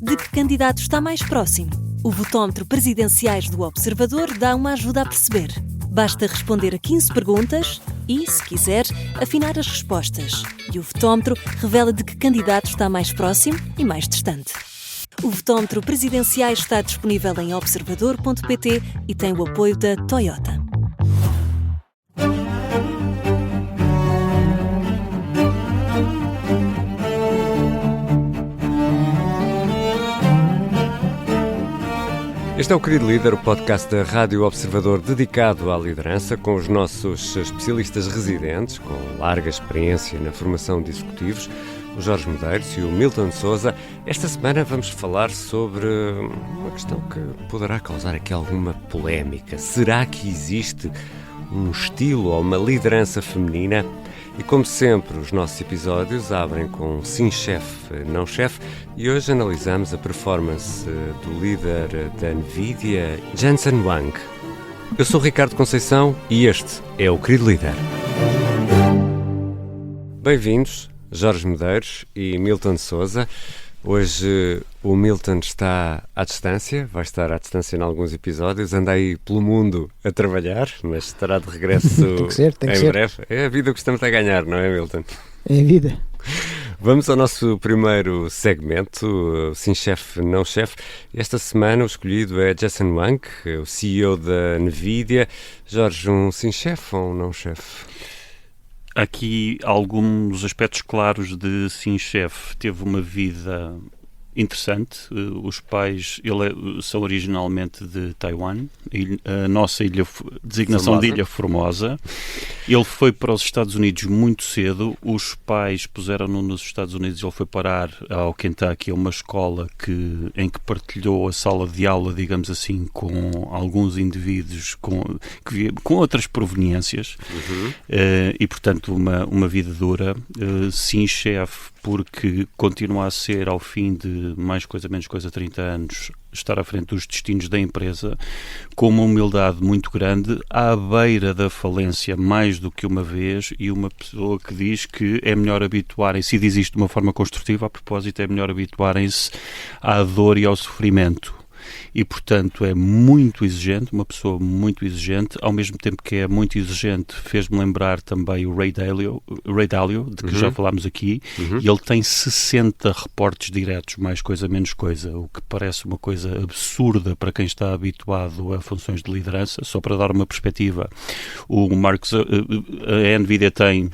de que candidato está mais próximo? O votómetro Presidenciais do Observador dá uma ajuda a perceber. Basta responder a 15 perguntas e, se quiser, afinar as respostas. E o votómetro revela de que candidato está mais próximo e mais distante. O votómetro Presidenciais está disponível em observador.pt e tem o apoio da Toyota. Este é o Querido Líder, o podcast da Rádio Observador dedicado à liderança, com os nossos especialistas residentes, com larga experiência na formação de executivos, o Jorge Medeiros e o Milton Sousa. Esta semana vamos falar sobre uma questão que poderá causar aqui alguma polémica. Será que existe um estilo ou uma liderança feminina? E como sempre, os nossos episódios abrem com sim chefe, não chefe, e hoje analisamos a performance do líder da NVIDIA, Jensen Huang. Eu sou Ricardo Conceição e este é o Querido Líder. Bem-vindos, Jorge Medeiros e Milton Sousa. Hoje o Milton está à distância, vai estar à distância em alguns episódios, anda aí pelo mundo a trabalhar, mas estará de regresso tem que em ser. breve. É a vida que estamos a ganhar, não é, Milton? É a vida. Vamos ao nosso primeiro segmento, sim chefe, não chefe. Esta semana o escolhido é Jensen Huang, o CEO da NVIDIA. Jorge, um sim chefe ou um não chefe? Aqui alguns aspectos claros de sim chefe. Teve uma vida interessante. Os pais são originalmente de Taiwan, a nossa designação de Ilha Formosa. Ele foi para os Estados Unidos muito cedo. Os pais puseram-no nos Estados Unidos e ele foi parar ao Kentucky, a uma escola em que partilhou a sala de aula, digamos assim, com alguns indivíduos com outras proveniências. E, portanto, uma vida dura. Sim, chefe, porque continua a ser, ao fim de mais coisa, menos coisa, 30 anos, estar à frente dos destinos da empresa, com uma humildade muito grande, à beira da falência mais do que uma vez, e uma pessoa que diz que é melhor habituarem-se, e diz isto de uma forma construtiva, a propósito, é melhor habituarem-se à dor e ao sofrimento. E, portanto, é muito exigente, uma pessoa muito exigente, ao mesmo tempo que é muito exigente, fez-me lembrar também o Ray Dalio, de que já falámos aqui, e ele tem 60 reportes diretos, mais coisa, menos coisa, o que parece uma coisa absurda para quem está habituado a funções de liderança. Só para dar uma perspectiva, a NVIDIA tem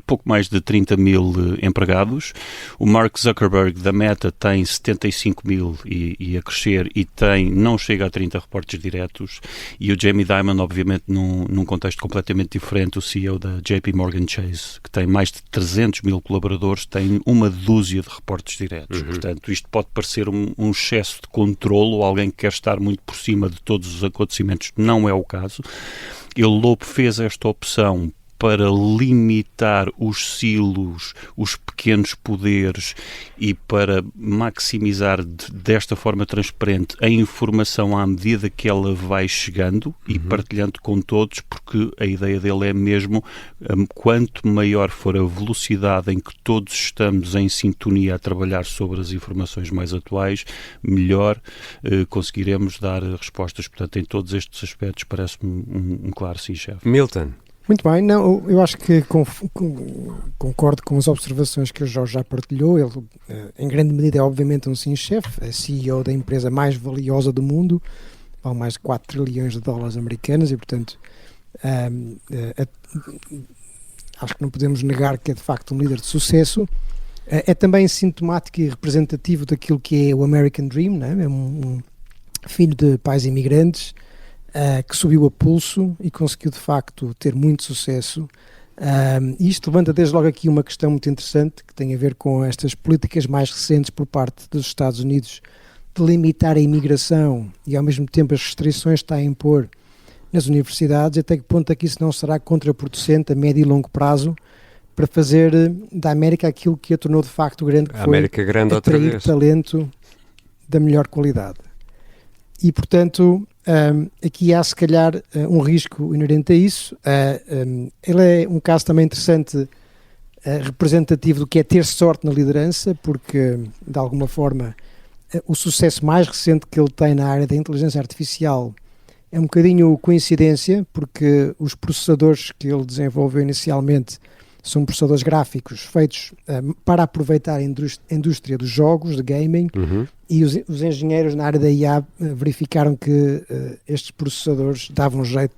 pouco mais de 30 mil empregados, o Mark Zuckerberg da Meta tem 75 mil e a crescer, e não chega a 30 reportes diretos, e o Jamie Dimon, obviamente, num contexto completamente diferente, o CEO da JP Morgan Chase, que tem mais de 300 mil colaboradores, tem uma dúzia de reportes diretos. Portanto, isto pode parecer um excesso de controlo, ou alguém que quer estar muito por cima de todos os acontecimentos. Não é o caso. Ele fez esta opção para limitar os silos, os pequenos poderes, e para maximizar desta forma transparente a informação à medida que ela vai chegando e partilhando com todos, porque a ideia dele é mesmo, quanto maior for a velocidade em que todos estamos em sintonia a trabalhar sobre as informações mais atuais, melhor conseguiremos dar respostas. Portanto, em todos estes aspectos parece-me um claro sim, chefe. Milton. Muito bem, não, eu acho que concordo com as observações que o Jorge já partilhou. Ele, em grande medida, é obviamente um sim chefe, é CEO da empresa mais valiosa do mundo, vale mais de 4 trilhões de dólares americanos, e, portanto, acho que não podemos negar que é, de facto, um líder de sucesso. É também sintomático e representativo daquilo que é o American Dream, não é? É um filho de pais imigrantes, que subiu a pulso e conseguiu de facto ter muito sucesso. E isto levanta desde logo aqui uma questão muito interessante que tem a ver com estas políticas mais recentes por parte dos Estados Unidos de limitar a imigração e ao mesmo tempo as restrições que está a impor nas universidades. Até que ponto é que isso não será contraproducente a médio e longo prazo para fazer da América aquilo que a tornou de facto grande, que a foi América grande outra atrair vez. Talento da melhor qualidade. E, portanto, aqui há se calhar um risco inerente a isso. Ele é um caso também interessante representativo do que é ter sorte na liderança, porque, de alguma forma, o sucesso mais recente que ele tem na área da inteligência artificial é um bocadinho coincidência, porque os processadores que ele desenvolveu inicialmente são processadores gráficos feitos para aproveitar a indústria dos jogos, de gaming, e os engenheiros na área da IA verificaram que estes processadores davam jeito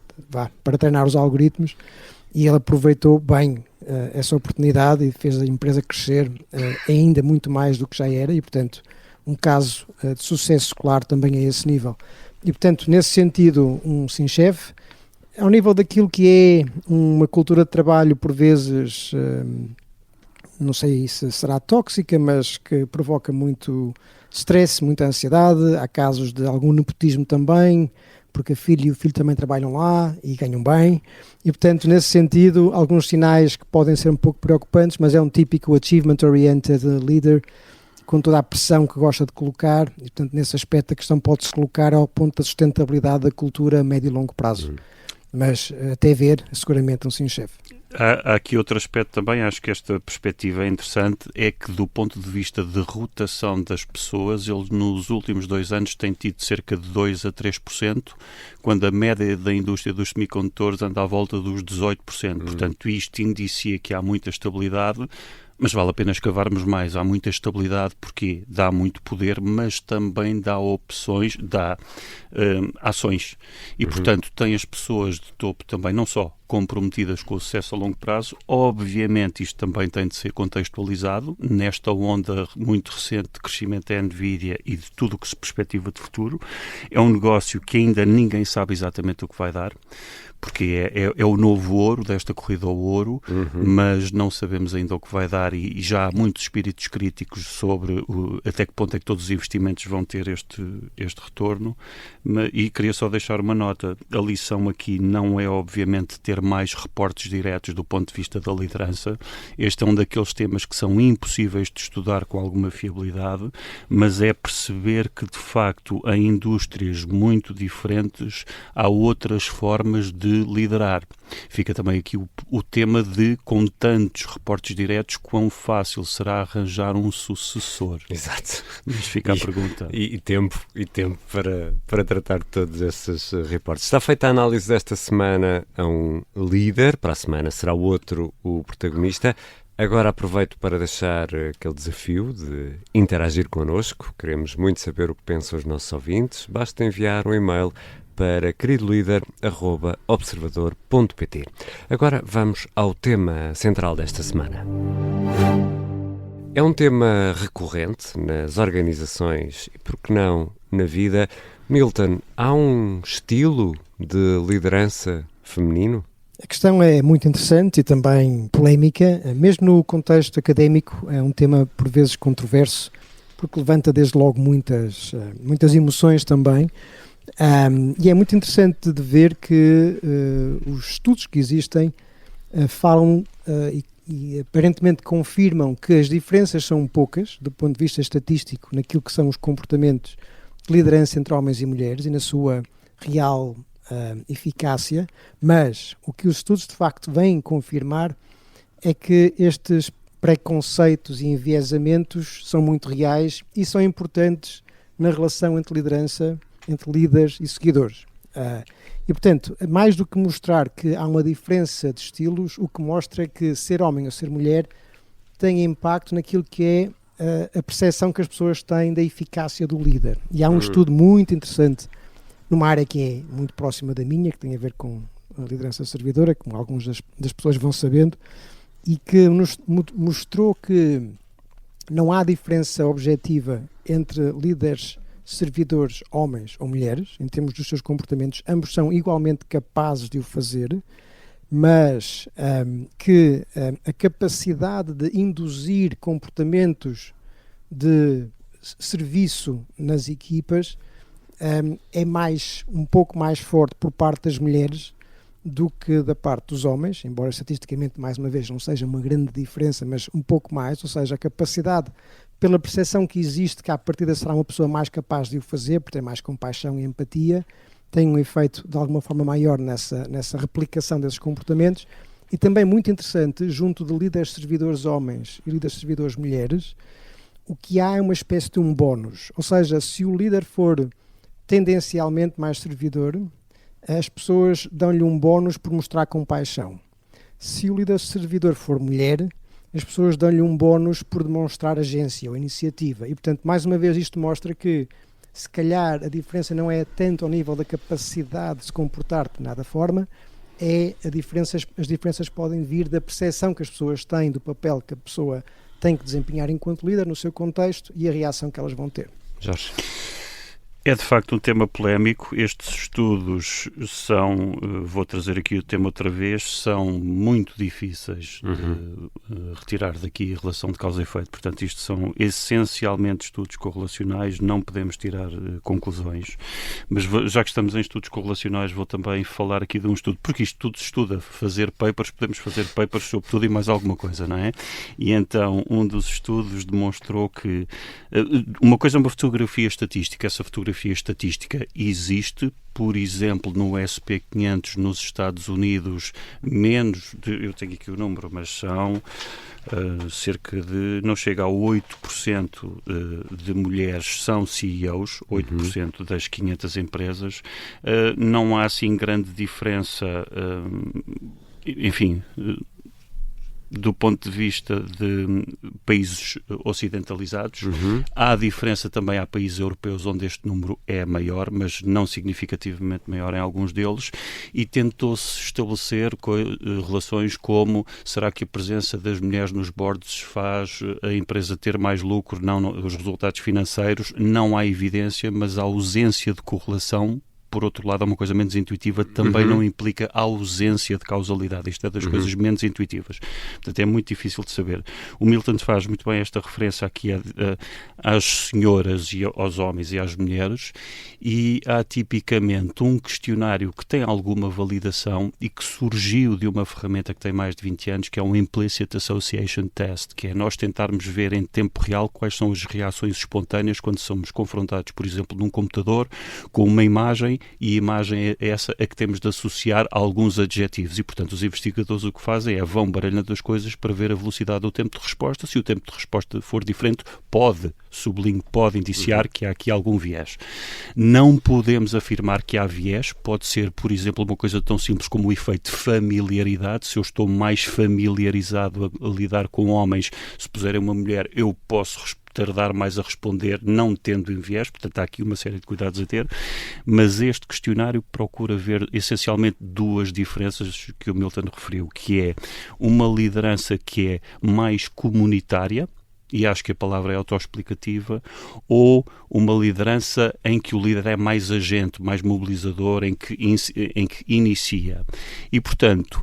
para treinar os algoritmos, e ele aproveitou bem essa oportunidade e fez a empresa crescer ainda muito mais do que já era, e portanto um caso de sucesso escolar também a esse nível. E portanto, nesse sentido, um SimChef, ao nível daquilo que é uma cultura de trabalho por vezes, não sei se será tóxica, mas que provoca muito stress, muita ansiedade, há casos de algum nepotismo também, porque a filha e o filho também trabalham lá e ganham bem, e portanto nesse sentido alguns sinais que podem ser um pouco preocupantes, mas é um típico achievement-oriented leader, com toda a pressão que gosta de colocar, e portanto nesse aspecto a questão pode-se colocar ao ponto da sustentabilidade da cultura a médio e longo prazo. Mas até ver, seguramente um SimChef. Há aqui outro aspecto também, acho que esta perspectiva é interessante, é que do ponto de vista de rotação das pessoas, ele nos últimos 2 anos tem tido cerca de 2 a 3%, quando a média da indústria dos semicondutores anda à volta dos 18%. Portanto, isto indicia que há muita estabilidade, mas vale a pena escavarmos mais. Há muita estabilidade porque dá muito poder, mas também dá opções, dá ações. E, portanto, tem as pessoas de topo também, não só comprometidas com o sucesso a longo prazo. Obviamente, isto também tem de ser contextualizado nesta onda muito recente de crescimento da NVIDIA e de tudo o que se perspectiva de futuro. É um negócio que ainda ninguém sabe exatamente o que vai dar, porque é o novo ouro desta corrida ao ouro, mas não sabemos ainda o que vai dar, e já há muitos espíritos críticos sobre até que ponto é que todos os investimentos vão ter este retorno. E queria só deixar uma nota: a lição aqui não é obviamente ter mais reportes diretos do ponto de vista da liderança. Este é um daqueles temas que são impossíveis de estudar com alguma fiabilidade, mas é perceber que de facto em indústrias muito diferentes há outras formas de liderar. Fica também aqui o tema de, com tantos reportes diretos, quão fácil será arranjar um sucessor. Exato. Mas fica a pergunta. E tempo para tratar de todos esses reportes. Está feita a análise desta semana a um líder, para a semana será o outro o protagonista. Agora aproveito para deixar aquele desafio de interagir connosco. Queremos muito saber o que pensam os nossos ouvintes. Basta enviar um e-mail para queridolíder@observador.pt. Agora vamos ao tema central desta semana. É um tema recorrente nas organizações e, por que não, na vida. Milton, há um estilo de liderança feminino? A questão é muito interessante e também polémica, mesmo no contexto académico. É um tema por vezes controverso, porque levanta desde logo muitas emoções também. E é muito interessante de ver que os estudos que existem falam e aparentemente confirmam que as diferenças são poucas do ponto de vista estatístico naquilo que são os comportamentos de liderança entre homens e mulheres e na sua real eficácia, mas o que os estudos de facto vêm confirmar é que estes preconceitos e enviesamentos são muito reais e são importantes na relação entre liderança, entre líderes e seguidores. E, portanto, mais do que mostrar que há uma diferença de estilos, o que mostra é que ser homem ou ser mulher tem impacto naquilo que é a percepção que as pessoas têm da eficácia do líder. E há um estudo muito interessante numa área que é muito próxima da minha, que tem a ver com a liderança servidora, como algumas das pessoas vão sabendo, e que nos mostrou que não há diferença objetiva entre líderes servidores, homens ou mulheres, em termos dos seus comportamentos. Ambos são igualmente capazes de o fazer, mas que a capacidade de induzir comportamentos de serviço nas equipas é um pouco mais forte por parte das mulheres do que da parte dos homens, embora estatisticamente, mais uma vez, não seja uma grande diferença, mas um pouco mais, ou seja, a capacidade, pela percepção que existe, que à partida será uma pessoa mais capaz de o fazer, por ter mais compaixão e empatia, tem um efeito de alguma forma maior nessa replicação desses comportamentos, e também muito interessante, junto de líderes servidores homens e líderes servidores mulheres, o que há é uma espécie de um bónus. Ou seja, se o líder for tendencialmente mais servidor, as pessoas dão-lhe um bónus por mostrar compaixão. Se o líder servidor for mulher, as pessoas dão-lhe um bónus por demonstrar agência ou iniciativa. E, portanto, mais uma vez, isto mostra que, se calhar, a diferença não é tanto ao nível da capacidade de se comportar de determinada forma, as diferenças podem vir da percepção que as pessoas têm do papel que a pessoa tem que desempenhar enquanto líder no seu contexto e a reação que elas vão ter. Jorge. É de facto um tema polémico. Estes estudos são, vou trazer aqui o tema outra vez, são muito difíceis de retirar daqui a relação de causa e efeito. Portanto, isto são essencialmente estudos correlacionais, não podemos tirar conclusões. Mas já que estamos em estudos correlacionais, vou também falar aqui de um estudo, porque isto tudo se estuda. Fazer papers, podemos fazer papers sobre tudo e mais alguma coisa, não é? E então, um dos estudos demonstrou que uma coisa é uma fotografia estatística. Essa fotografia estatística existe, por exemplo, no SP500 nos Estados Unidos, eu tenho aqui o número, mas são cerca de, não chega a 8% de mulheres são CEOs, 8% das 500 empresas. Não há assim grande diferença, enfim, do ponto de vista de países ocidentalizados. Há diferença também, há países europeus onde este número é maior, mas não significativamente maior em alguns deles, e tentou-se estabelecer relações como: será que a presença das mulheres nos boards faz a empresa ter mais lucro? Não, os resultados financeiros, não há evidência, mas a ausência de correlação, por outro lado, é uma coisa menos intuitiva, também não implica a ausência de causalidade. Isto é das coisas menos intuitivas. Portanto, é muito difícil de saber. O Milton faz muito bem esta referência aqui às senhoras, e aos homens e às mulheres, e há tipicamente um questionário que tem alguma validação e que surgiu de uma ferramenta que tem mais de 20 anos, que é um Implicit Association Test, que é nós tentarmos ver em tempo real quais são as reações espontâneas quando somos confrontados, por exemplo, num computador, com uma imagem, e a imagem é essa a que temos de associar a alguns adjetivos. E, portanto, os investigadores o que fazem é vão baralhando as coisas para ver a velocidade do tempo de resposta. Se o tempo de resposta for diferente, pode indiciar que há aqui algum viés. Não podemos afirmar que há viés. Pode ser, por exemplo, uma coisa tão simples como o efeito de familiaridade. Se eu estou mais familiarizado a lidar com homens, se puserem uma mulher, eu posso tardar mais a responder, não tendo em viés. Portanto, há aqui uma série de cuidados a ter, mas este questionário procura ver essencialmente duas diferenças que o Milton referiu, que é uma liderança que é mais comunitária, e acho que a palavra é autoexplicativa, ou uma liderança em que o líder é mais agente, mais mobilizador, em que inicia. E, portanto,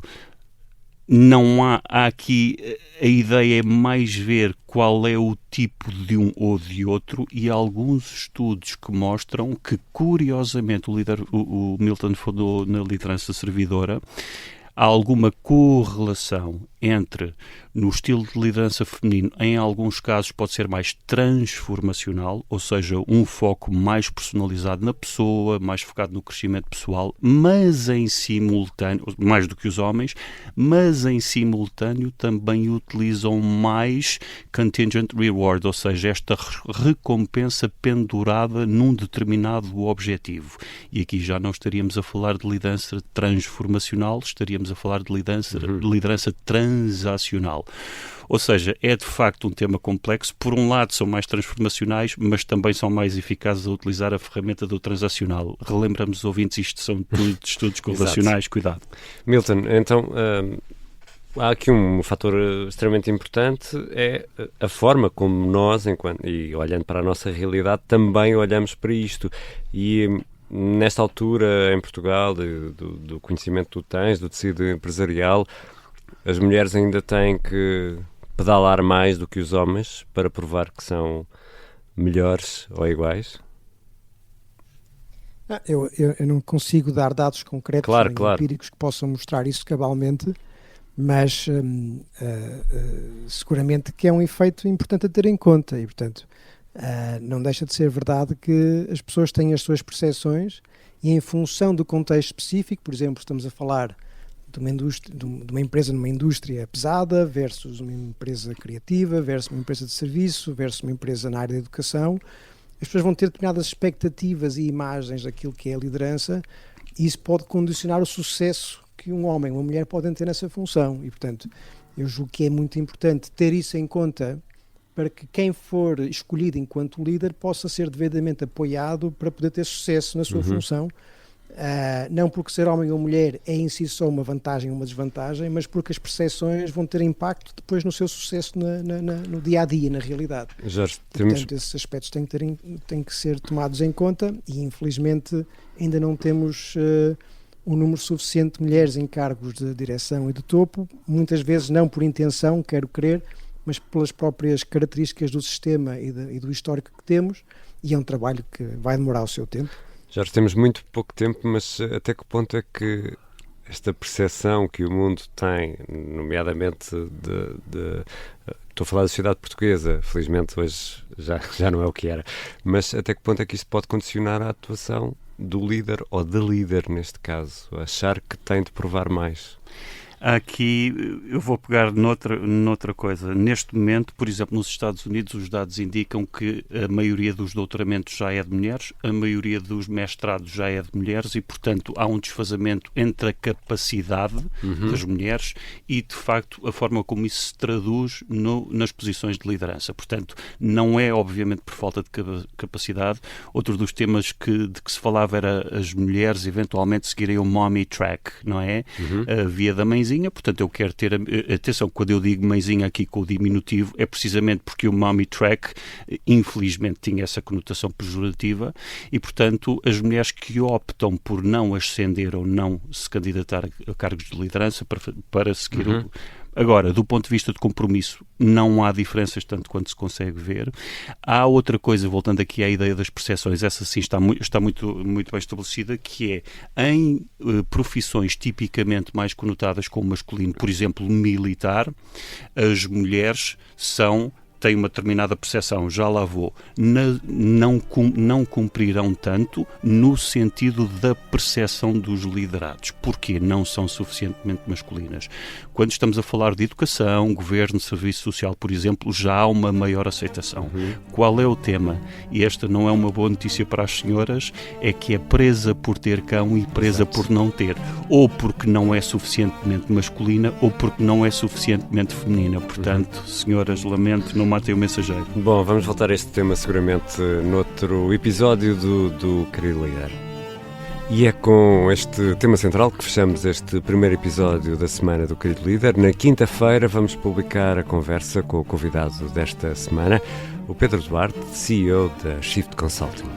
não há aqui, a ideia é mais ver qual é o tipo de um ou de outro, e há alguns estudos que mostram que, curiosamente, o Milton falou na liderança servidora, há alguma correlação entre, no estilo de liderança feminino, em alguns casos pode ser mais transformacional, ou seja, um foco mais personalizado na pessoa, mais focado no crescimento pessoal, mas em simultâneo, mais do que os homens, mas em simultâneo também utilizam mais contingent reward, ou seja, esta recompensa pendurada num determinado objetivo. E aqui já não estaríamos a falar de liderança transformacional, estaríamos a falar de liderança transacional. Ou seja, é de facto um tema complexo. Por um lado são mais transformacionais, mas também são mais eficazes a utilizar a ferramenta do transacional. Relembramos os ouvintes, isto são tudo estudos correlacionais, cuidado. Milton, então há aqui um fator extremamente importante, é a forma como nós, e olhando para a nossa realidade, também olhamos para isto. E nesta altura, em Portugal, do conhecimento que tu tens, do tecido empresarial, as mulheres ainda têm que pedalar mais do que os homens para provar que são melhores ou iguais? Eu não consigo dar dados concretos empíricos que possam mostrar isso cabalmente, mas seguramente que é um efeito importante a ter em conta e, portanto, não deixa de ser verdade que as pessoas têm as suas percepções e, em função do contexto específico, por exemplo, estamos a falar de uma empresa numa indústria pesada versus uma empresa criativa, versus uma empresa de serviço, versus uma empresa na área da educação. As pessoas vão ter determinadas expectativas e imagens daquilo que é a liderança, e isso pode condicionar o sucesso que um homem ou uma mulher podem ter nessa função. E, portanto, eu julgo que é muito importante ter isso em conta para que quem for escolhido enquanto líder possa ser devidamente apoiado para poder ter sucesso na sua função. Não porque ser homem ou mulher é em si só uma vantagem ou uma desvantagem, mas porque as percepções vão ter impacto depois no seu sucesso no dia-a-dia, na realidade. Jorge, portanto, esses aspectos têm que ser tomados em conta, e infelizmente ainda não temos um número suficiente de mulheres em cargos de direção e de topo, muitas vezes não por intenção, quero crer, mas pelas próprias características do sistema e do histórico que temos, e é um trabalho que vai demorar o seu tempo. Já temos muito pouco tempo, mas até que ponto é que esta percepção que o mundo tem, nomeadamente estou a falar da sociedade portuguesa, felizmente hoje já não é o que era, mas até que ponto é que isto pode condicionar a atuação do líder ou da líder, neste caso, achar que tem de provar mais? Aqui eu vou pegar noutra coisa. Neste momento, por exemplo, nos Estados Unidos, os dados indicam que a maioria dos doutoramentos já é de mulheres, a maioria dos mestrados já é de mulheres, e, portanto, há um desfazamento entre a capacidade das mulheres e, de facto, a forma como isso se traduz nas posições de liderança. Portanto, não é, obviamente, por falta de capacidade. Outro dos temas de que se falava era as mulheres eventualmente seguirem o mommy track, não é? A via da mãezinha. Portanto, eu quero ter atenção, quando eu digo mãezinha aqui com o diminutivo, é precisamente porque o mommy track, infelizmente, tinha essa conotação pejorativa, e, portanto, as mulheres que optam por não ascender ou não se candidatar a cargos de liderança para seguir Agora, do ponto de vista de compromisso, não há diferenças tanto quanto se consegue ver. Há outra coisa, voltando aqui à ideia das percepções, essa sim está muito bem estabelecida, que é em profissões tipicamente mais conotadas com o masculino, por exemplo, militar, as mulheres têm uma determinada percepção, já lá vou, não cumprirão tanto no sentido da percepção dos liderados. Porquê? Não são suficientemente masculinas. Quando estamos a falar de educação, governo, serviço social, por exemplo, já há uma maior aceitação. Qual é o tema? E esta não é uma boa notícia para as senhoras, é que é presa por ter cão e presa por não ter. Ou porque não é suficientemente masculina, ou porque não é suficientemente feminina. Portanto, senhoras, lamento, não matem o mensageiro. Bom, vamos voltar a este tema seguramente noutro episódio do Querido Líder. E é com este tema central que fechamos este primeiro episódio da semana do Querido Líder. Na quinta-feira vamos publicar a conversa com o convidado desta semana, o Pedro Duarte, CEO da Shift Consulting.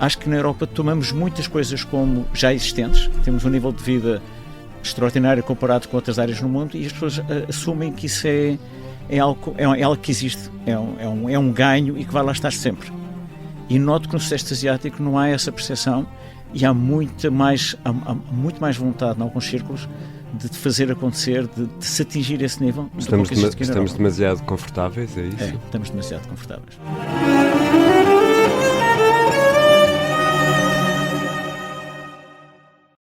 Acho que na Europa tomamos muitas coisas como já existentes, temos um nível de vida extraordinário comparado com outras áreas no mundo, e as pessoas assumem que isso é algo que existe, é um ganho e que vai lá estar sempre. E noto que no Sudeste Asiático não há essa percepção, e há muito mais vontade em alguns círculos de fazer acontecer, de se atingir esse nível. Estamos demasiado confortáveis, é isso? Estamos demasiado confortáveis.